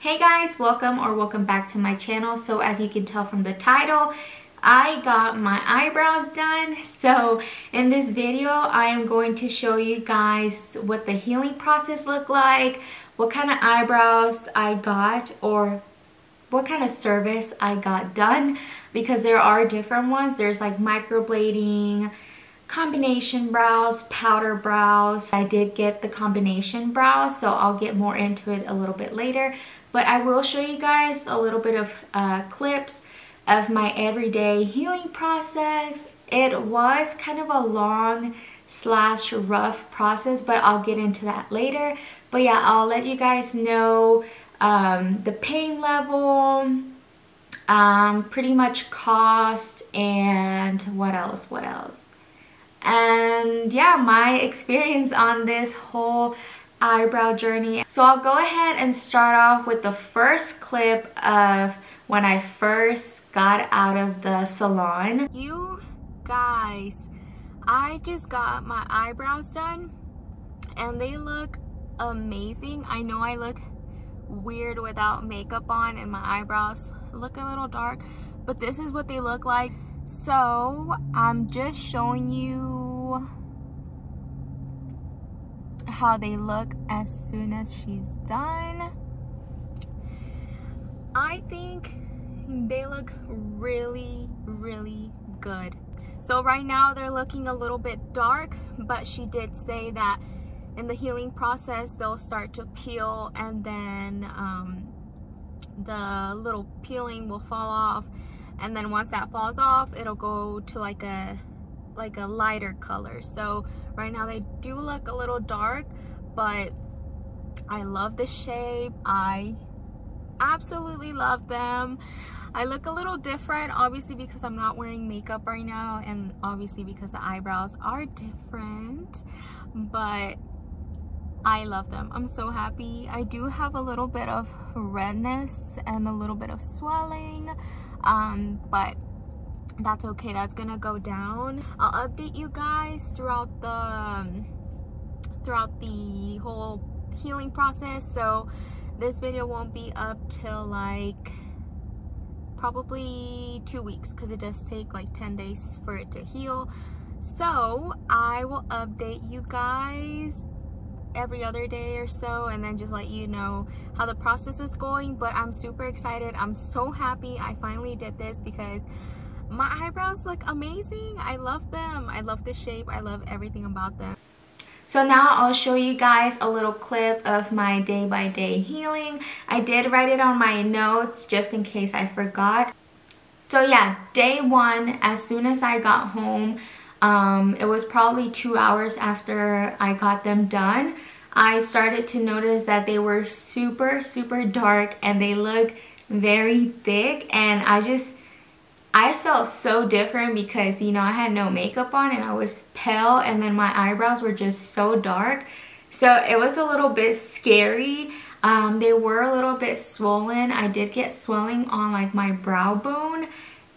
Hey guys, welcome back to my channel. So as you can tell from the title, I got my eyebrows done. So in this video, I am going to show you guys what the healing process looked like, what kind of eyebrows I got, or what kind of service I got done, because there are different ones. There's like microblading, combination brows, powder brows. I did get the combination brows, so I'll get more into it a little bit later. But I will show you guys a little bit of clips of my everyday healing process. It was kind of a long / rough process, but I'll get into that later. But yeah, I'll let you guys know the pain level, pretty much cost, and what else. And yeah, my experience on this whole eyebrow journey. So I'll go ahead and start off with the first clip of when I first got out of the salon. You guys, I just got my eyebrows done and they look amazing. I know I look weird without makeup on and my eyebrows look a little dark, but this is what they look like. So I'm just showing you how they look as soon as she's done. I think they look really good. So right now they're looking a little bit dark, but she did say that in the healing process they'll start to peel, and then the little peeling will fall off, and then once that falls off it'll go to like a lighter color. So right now they do look a little dark, but I love the shape. I absolutely love them. I look a little different, obviously because I'm not wearing makeup right now, and obviously because the eyebrows are different, but I love them. I'm so happy. I do have a little bit of redness and a little bit of swelling, but that's okay. That's gonna go down. I'll update you guys throughout the whole healing process. So this video won't be up till like probably 2 weeks, because it does take like 10 days for it to heal. So I will update you guys every other day or so, and then just let you know how the process is going. But I'm super excited. I'm so happy I finally did this, because my eyebrows look amazing. I love them. I love the shape. I love everything about them. So now I'll show you guys a little clip of my day-by-day healing. I did write it on my notes just in case I forgot. So yeah, day one, as soon as I got home, it was probably 2 hours after I got them done, I started to notice that they were super dark and they look very thick, and I felt so different because, you know, I had no makeup on and I was pale, and then my eyebrows were just so dark. So it was a little bit scary. They were a little bit swollen. I did get swelling on like my brow bone.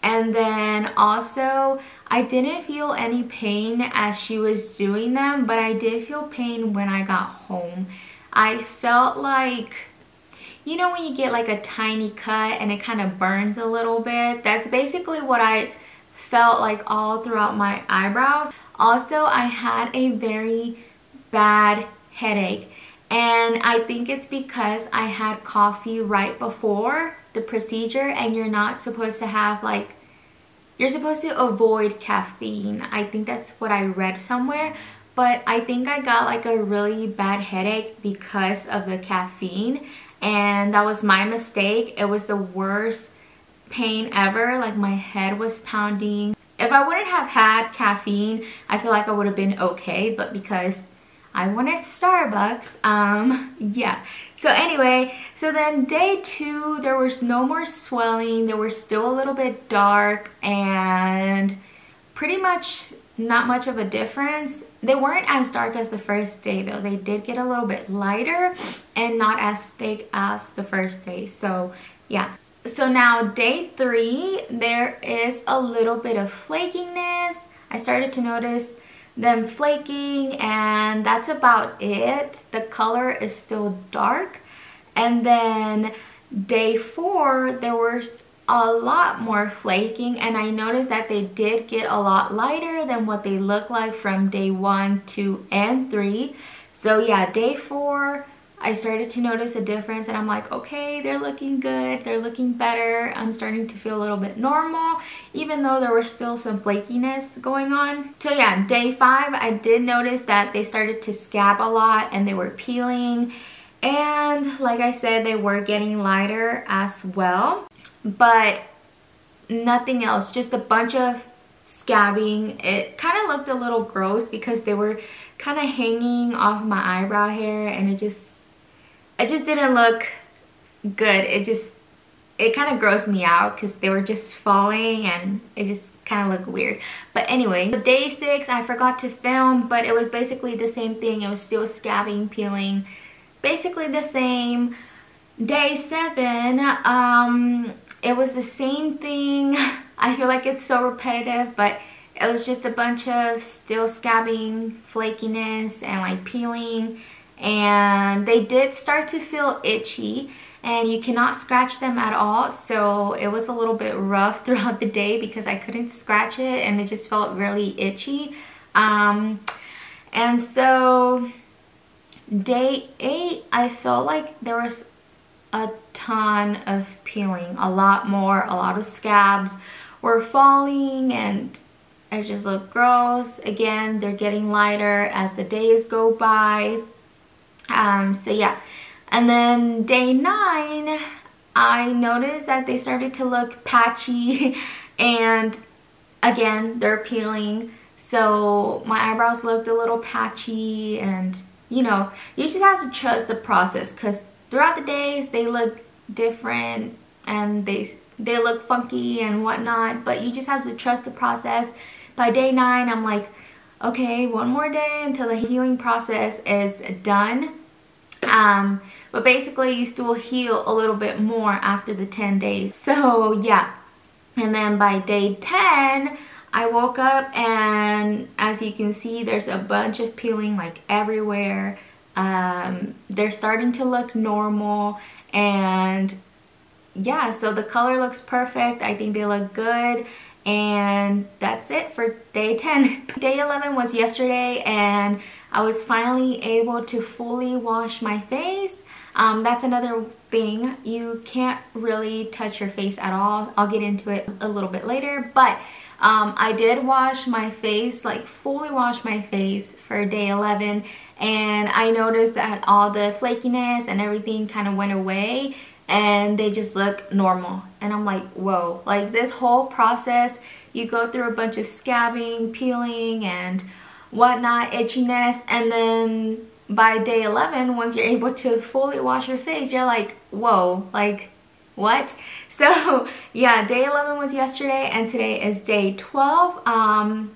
And then also I didn't feel any pain as she was doing them, but I did feel pain when I got home. I felt like, you know, when you get like a tiny cut and it kind of burns a little bit, that's basically what I felt like all throughout my eyebrows. Also, I had a very bad headache, and I think it's because I had coffee right before the procedure, and you're not supposed to have like, you're supposed to avoid caffeine. I think that's what I read somewhere. But I think I got like a really bad headache because of the caffeine, and that was my mistake. It was the worst pain ever. Like my head was pounding. If I wouldn't have had caffeine, I feel like I would have been okay, but because I wanted Starbucks, yeah. So anyway, so then day two, there was no more swelling. They were still a little bit dark and pretty much not much of a difference. They weren't as dark as the first day though. They did get a little bit lighter and not as thick as the first day. So yeah. So now day three, there is a little bit of flakiness. I started to notice them flaking, and that's about it. The color is still dark, and then day 4, there was a lot more flaking, and I noticed that they did get a lot lighter than what they look like from day 1, 2, and 3. So yeah, day 4, I started to notice a difference, and I'm like, okay, they're looking good, they're looking better. I'm starting to feel a little bit normal, even though there was still some flakiness going on. So yeah, day 5, I did notice that they started to scab a lot and they were peeling. And like I said, they were getting lighter as well, but nothing else, just a bunch of scabbing. It kind of looked a little gross because they were kind of hanging off my eyebrow hair, and it just didn't look good. It kind of grossed me out because they were just falling and it just kind of looked weird. But anyway, day 6, I forgot to film, but it was basically the same thing. It was still scabbing, peeling, basically the same. Day 7, it was the same thing. I feel like it's so repetitive, but it was just a bunch of still scabbing, flakiness, and like peeling. And they did start to feel itchy, and you cannot scratch them at all. So it was a little bit rough throughout the day because I couldn't scratch it, and it just felt really itchy. And so day 8, I felt like there was a ton of peeling, a lot more. A lot of scabs were falling, and it just looked gross. Again, they're getting lighter as the days go by. So yeah, and then day 9, I noticed that they started to look patchy, and again, they're peeling. So my eyebrows looked a little patchy, and you know, you just have to trust the process, because throughout the days they look different and they look funky and whatnot, but you just have to trust the process. By day 9, I'm like, okay, one more day until the healing process is done. But basically you still heal a little bit more after the 10 days. So yeah, and then by day 10, I woke up, and as you can see, there's a bunch of peeling like everywhere. They're starting to look normal, and yeah, so the color looks perfect. I think they look good. And that's it for day 10. Day 11 was yesterday, and I was finally able to fully wash my face. That's another thing. You can't really touch your face at all. I'll get into it a little bit later, but I did wash my face, like fully wash my face for day 11, and I noticed that all the flakiness and everything kind of went away, and they just look normal. And I'm like, whoa, like this whole process, you go through a bunch of scabbing, peeling, and whatnot, itchiness, and then by day 11, once you're able to fully wash your face, you're like, whoa, like what? So yeah, day 11 was yesterday, and today is day 12.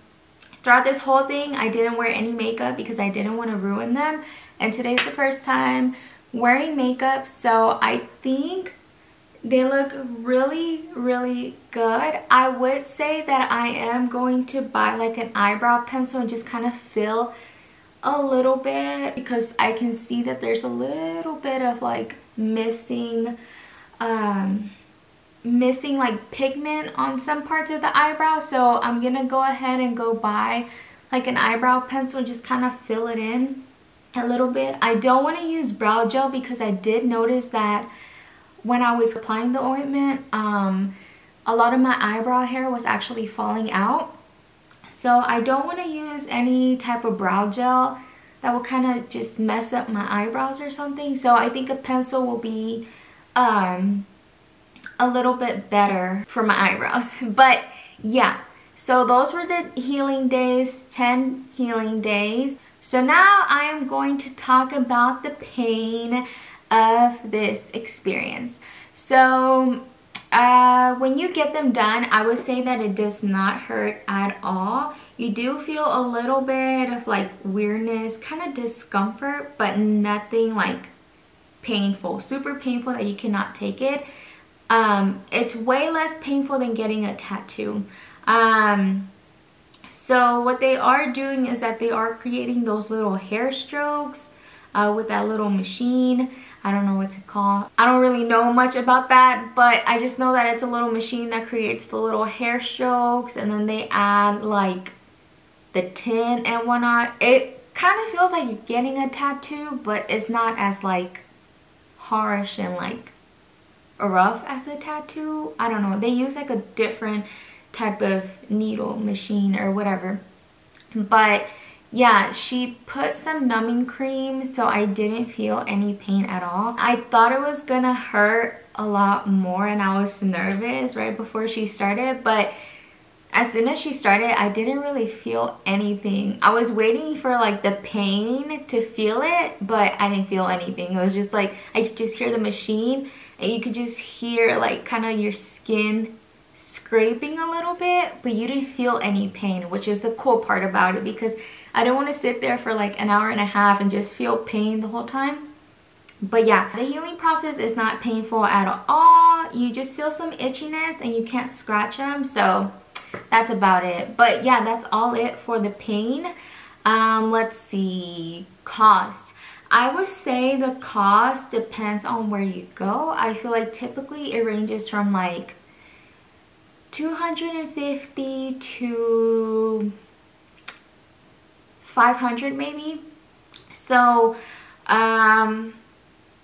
Throughout this whole thing, I didn't wear any makeup because I didn't want to ruin them, and today's the first time wearing makeup, so I think they look really, really good. I would say that I am going to buy like an eyebrow pencil and just kind of fill a little bit, because I can see that there's a little bit of like missing like pigment on some parts of the eyebrow. So I'm gonna go ahead and go buy like an eyebrow pencil and just kind of fill it in a little bit. I don't want to use brow gel because I did notice that when I was applying the ointment, a lot of my eyebrow hair was actually falling out. So I don't want to use any type of brow gel that will kind of just mess up my eyebrows or something. So I think a pencil will be a little bit better for my eyebrows. But yeah, so those were the healing days, 10 healing days. So now I am going to talk about the pain of this experience. So when you get them done, I would say that it does not hurt at all. You do feel a little bit of like weirdness, kind of discomfort, but nothing like painful, super painful that you cannot take it. It's way less painful than getting a tattoo. So what they are doing is that they are creating those little hair strokes with that little machine. I don't know what's it called. I don't really know much about that, but I just know that it's a little machine that creates the little hair strokes, and then they add like the tint and whatnot. It kind of feels like you're getting a tattoo, but it's not as like harsh and like rough as a tattoo. I don't know. They use like a different type of needle machine or whatever. But yeah, she put some numbing cream so I didn't feel any pain at all. I thought it was gonna hurt a lot more and I was nervous right before she started, but as soon as she started, I didn't really feel anything. I was waiting for like the pain to feel it, but I didn't feel anything. It was just like I could just hear the machine, and you could just hear like kind of your skin scraping a little bit, but you didn't feel any pain, which is the cool part about it, because I don't want to sit there for like an hour and a half and just feel pain the whole time. But yeah, the healing process is not painful at all. You just feel some itchiness and you can't scratch them, so that's about it. But yeah, that's all it for the pain. Let's see, cost. I would say the cost depends on where you go. I feel like typically it ranges from like $250 to $500 maybe. So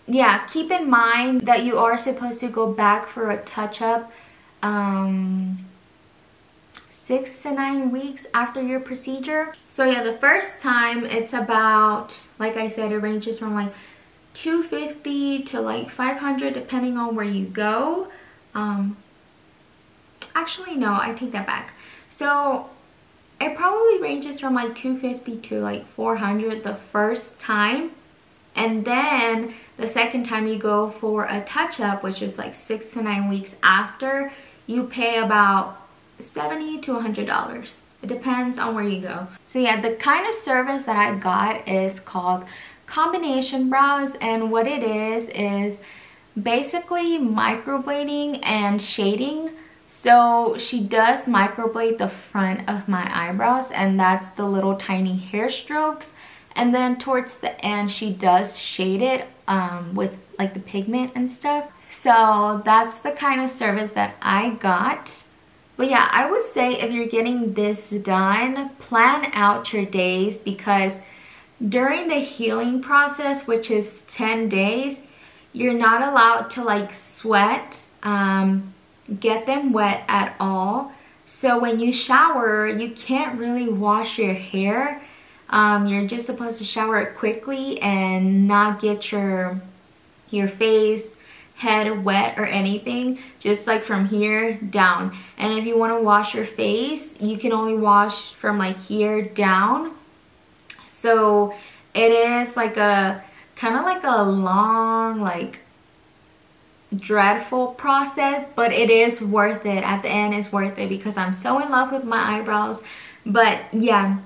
yeah, keep in mind that you are supposed to go back for a touch-up 6 to 9 weeks after your procedure. So yeah, the first time it's about, like I said, it ranges from like $250 to like $500 depending on where you go. Actually no, I take that back. So it probably ranges from like $250 to like $400 the first time, and then the second time you go for a touch-up, which is like 6 to 9 weeks after, you pay about $70 to $100. It depends on where you go. So yeah, the kind of service that I got is called combination brows, and what it is basically microblading and shading. So she does microblade the front of my eyebrows, and that's the little tiny hair strokes, and then towards the end she does shade it with like the pigment and stuff. So that's the kind of service that I got. But yeah, I would say if you're getting this done, plan out your days, because during the healing process, which is 10 days, you're not allowed to like sweat, get them wet at all. So when you shower, you can't really wash your hair. You're just supposed to shower it quickly and not get your face, head wet or anything, just like from here down. And if you want to wash your face, you can only wash from like here down. So it is like a kind of like a long, like dreadful process, but it is worth it. At the end, it's worth it because I'm so in love with my eyebrows. But yeah,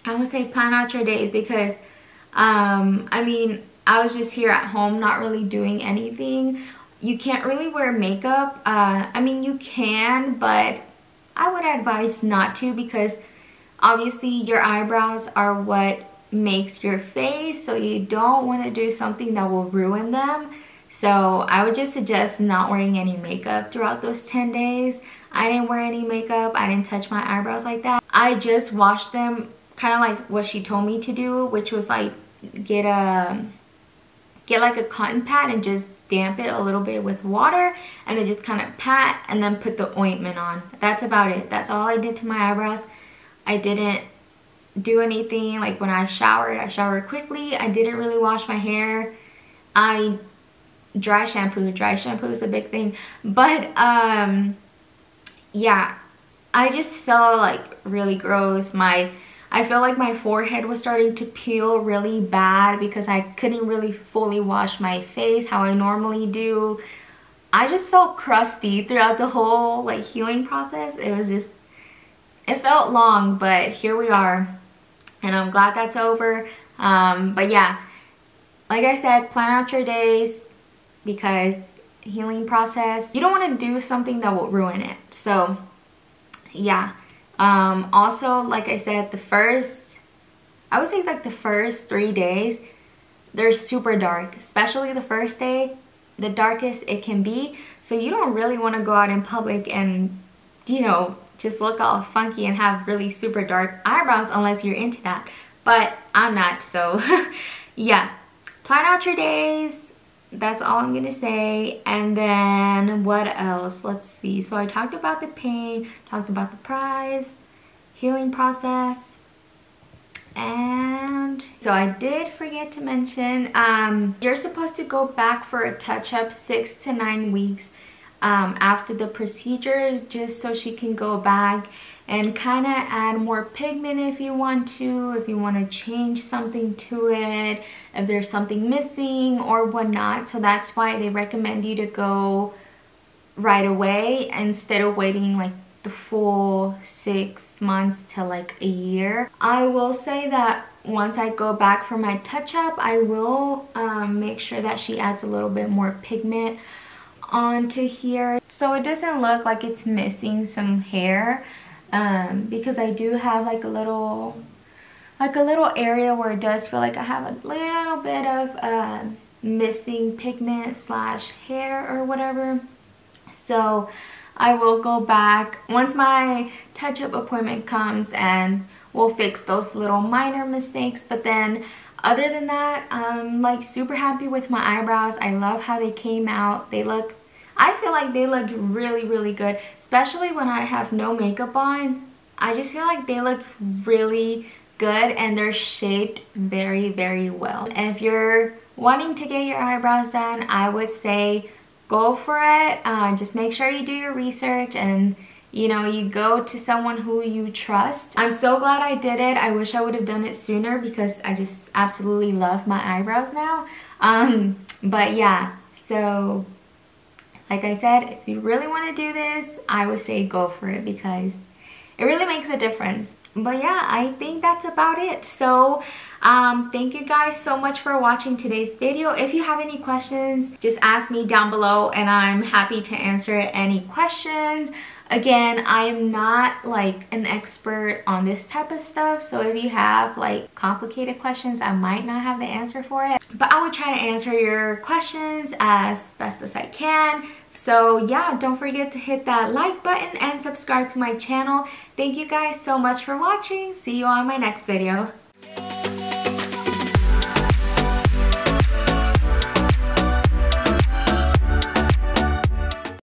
I would say plan out your days, because I mean, I was just here at home not really doing anything. You can't really wear makeup. I mean, you can, but I would advise not to, because obviously your eyebrows are what makes your face, so you don't want to do something that will ruin them. So I would just suggest not wearing any makeup throughout those 10 days. I didn't wear any makeup. I didn't touch my eyebrows like that. I just washed them kind of like what she told me to do, which was like get like a cotton pad and just damp it a little bit with water, and then just kind of pat and then put the ointment on. That's about it. That's all I did to my eyebrows. I didn't do anything. Like when I showered quickly. I didn't really wash my hair. I dry shampoo is a big thing. But yeah, I just felt like really gross. I felt like my forehead was starting to peel really bad because I couldn't really fully wash my face how I normally do. I just felt crusty throughout the whole like healing process. It was just, it felt long, but here we are, and I'm glad that's over. But yeah, like I said, plan out your days, because healing process, you don't want to do something that will ruin it. So yeah. Also, like I said, I would say like the first 3 days, they're super dark, especially the first day, the darkest it can be. So you don't really want to go out in public and, you know, just look all funky and have really super dark eyebrows unless you're into that. But I'm not, so yeah. Plan out your days. That's all I'm gonna say. And then what else? Let's see. So I talked about the pain, talked about the price, healing process. And so I did forget to mention, you're supposed to go back for a touch-up 6 to 9 weeks after the procedure, just so she can go back and kind of add more pigment if you want to change something to it, if there's something missing or whatnot. So that's why they recommend you to go right away instead of waiting like the full 6 months to like a year. I will say that once I go back for my touch-up, I will make sure that she adds a little bit more pigment onto here so it doesn't look like it's missing some hair, because I do have like a little area where it does feel like I have a little bit of missing pigment slash hair or whatever. So I will go back once my touch-up appointment comes and we'll fix those little minor mistakes. But then other than that, I'm like super happy with my eyebrows. I love how they came out. I feel like they look really, really good, especially when I have no makeup on. I just feel like they look really good and they're shaped very, very well. And if you're wanting to get your eyebrows done, I would say go for it. Just make sure you do your research and, you know, you go to someone who you trust. I'm so glad I did it. I wish I would have done it sooner because I just absolutely love my eyebrows now. But yeah, so like I said, if you really want to do this, I would say go for it because it really makes a difference. But yeah, I think that's about it. So thank you guys so much for watching today's video. If you have any questions, just ask me down below and I'm happy to answer any questions. Again, I'm not like an expert on this type of stuff, so if you have like complicated questions, I might not have the answer for it, but I will try to answer your questions as best as I can. So yeah, don't forget to hit that like button and subscribe to my channel. Thank you guys so much for watching. See you on my next video.